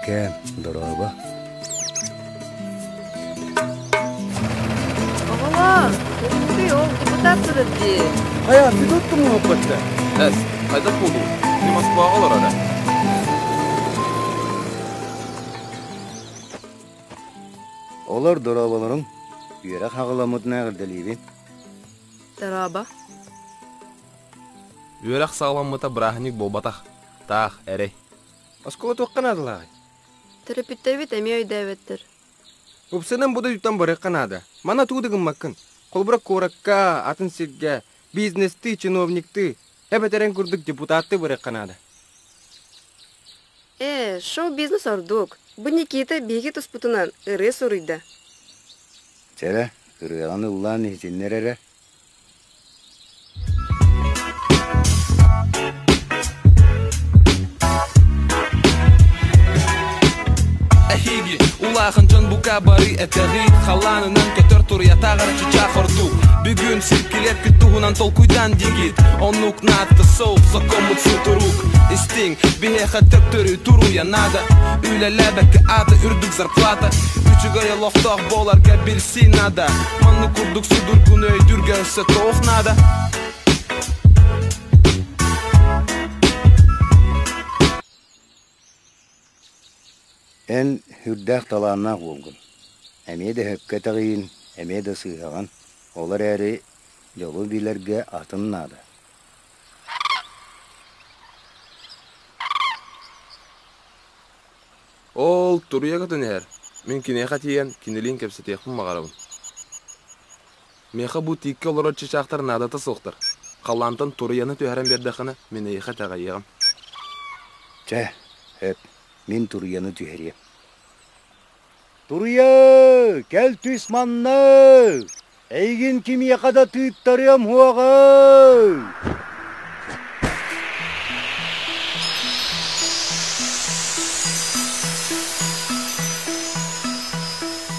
Кем, дорога. Ағалар, көңілі ол депутат сұрыды. Ая, біз оттың мұхаббатты. Әс, қайда болу? Не Москваға алар ара? Олар дорабаларың үйері қағыламытына ғырдалейбен. Дораба. Үйерек сағаламыта бірахник болбатақ. Тақ, әрей. Оскола тоққан адылағай. Терапевтевит әме өйдәветтір. Ұпсынан бұда жұттан бары қанады. Мана туғдығын маққын. Қолбырақ қораққа, атын сирге, бизнесті, чиновникті, әбәтерен күрдік депутатты бары қанады. Шоу-бизнес ордук. Бұл Никита беги тұспытынан ұры сұрыйды. Чәрі, ұрығаны ұлан езінлер әрі. Әхиги, улағын жын бұқа бары әтәғи Қаланынан көтір тұр ятағыр чачақырду Бүгін сіркелер күттуғынан тол күйдан дегет Онук натты соуқ, соқомыт сұтырук Истин, бихеха төптөрі тұру янады Үйләләбәкі ады үрдік зарплата Үчігая лоқтақ боларға білсі нада Манны күрдік сұдыр күн өйдүрге өсі тоқ нада Эн хүрдәқ таланнақ болғын. Әмеді хөпке тағиын, әмеді сыйғаған. Олар әрі жолу билерге атыннады. Ол тұруя қатын әр. Мен кенеға тиген кенелейін кәпсі текпін мағарабын. Меха бұ текке олар чачақтар надаты соқтыр. Қалантын тұруяны түйәрен бердіқіні мен ейқа тағайығым. Чә, хөп. Мен Турияны түйерем. Турия, кәл түйсманны! Әйген кемие қада түйіптарым хуаға!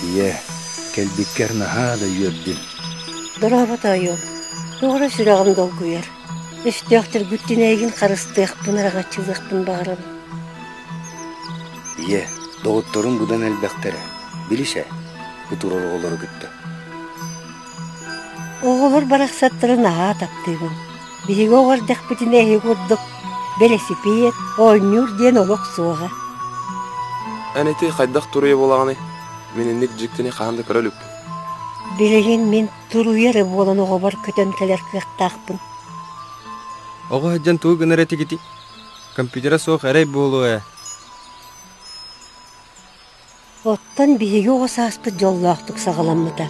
Ие, кәлбеккер наға да үйердім. Дұрабат айо, оғыра сүрағым дол көйер. Үстіяқтыр күттен әйген қарыстықпын, ағатшылықпын бағырабын. Ие, доғыттырын бұдан әлбәқтері. Біліше, бұтырыр оғылары күтті. Оғылар барақсаттырын аға таптығын. Бігі оғар дәқпітін әйі көрдік. Белесіпейет, ойнюр ден олық суға. Әнеті қайдақ тұруя болағаны, менің нек жүктіне қағанды көріліп. Білеген мен тұруяры болан оғы бар көтен кәлер қықтақпын. Оғы хаджан туы гыныр әті кеті. Компьютера соқ әрей болу ә. Оттан биһиги оҕосааспыт жоллоохтук саҕаламмыта.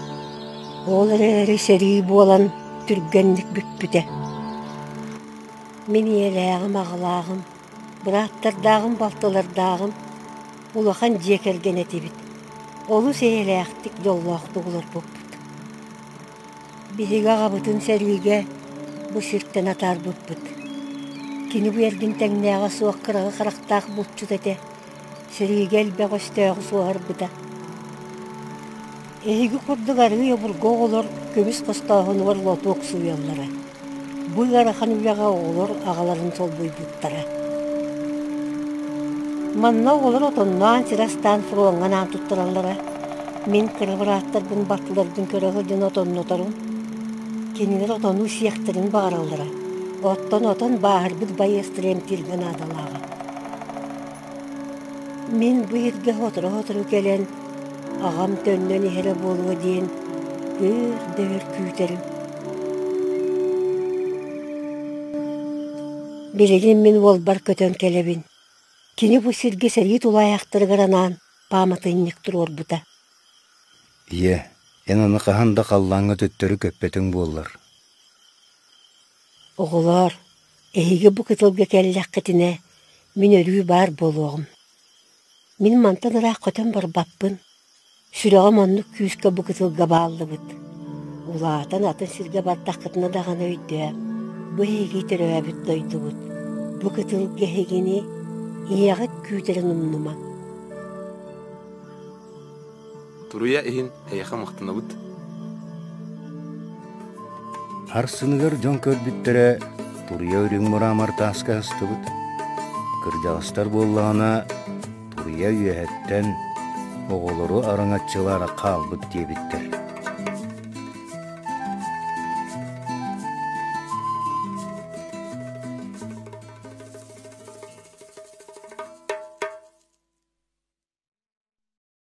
Ол эрээри серии буолан түргэнник бүппүтэ. Мен иэлээҕим аҕалааҕым, бырааттардааҕым балталардааҕым улахан диэкэрген этибит. Олу сээлээхтик жоллоохтук улар буппут. Биһиги аҕабытын серииге бу сирттен атаар буппут. Кини бу эргин тэҥнээҕэ суох кыраҕы харахтаах булчут эте. Сиригел бәғістәғі суғар бұда. Әйгі құрдығары ебұрға олар көміс қостағын var лотуық суяллары. Бұй арахан үйаға олар ағаларын сол бұй бұттары. Манна олар отоннан сирастан фруаңған антуттыралары. Мен кірібіраттардың батылардың көріғі ден отоннотарым. Кенілер отону сияқтырын бағаралары. Оттон бағыр бұд бай естірем тилген адалағы. Мен бұйырға отыры келен, ағам төннен ехері болуы дейін, өр күйтерім. Білеген мен ол бар көтен келебін. Кені бұ сірге сәргі тұлай ақтырғаранан, паматыннық тұр орбыта. Ие, ен аны қағанда қаллаңы төттері көппетін болар. Оғылар, әйге бұ күтілге кәліләқ кетіне, мен өрі бар болуғым. Мен мантанырақ көтен бар баппын. Сүріғым онны күйіске бұқытылға бағылы бұд. Улаатан атын сірге баттақ қытына даған өйді. Бұ хеги түрі әбіт дойды бұд. Бұқытылға хегені ияғыт күйтерін ұмнума. Тұруя ехін әйеқа мақтына бұд. Арсыныгар жон көрбіттері Турия өрің мұрамар тасқа ұсты бұд. Кыржағыстар боллағына Кырыя үйәһәттен оголору араңаччылара калбыт диэбиттер.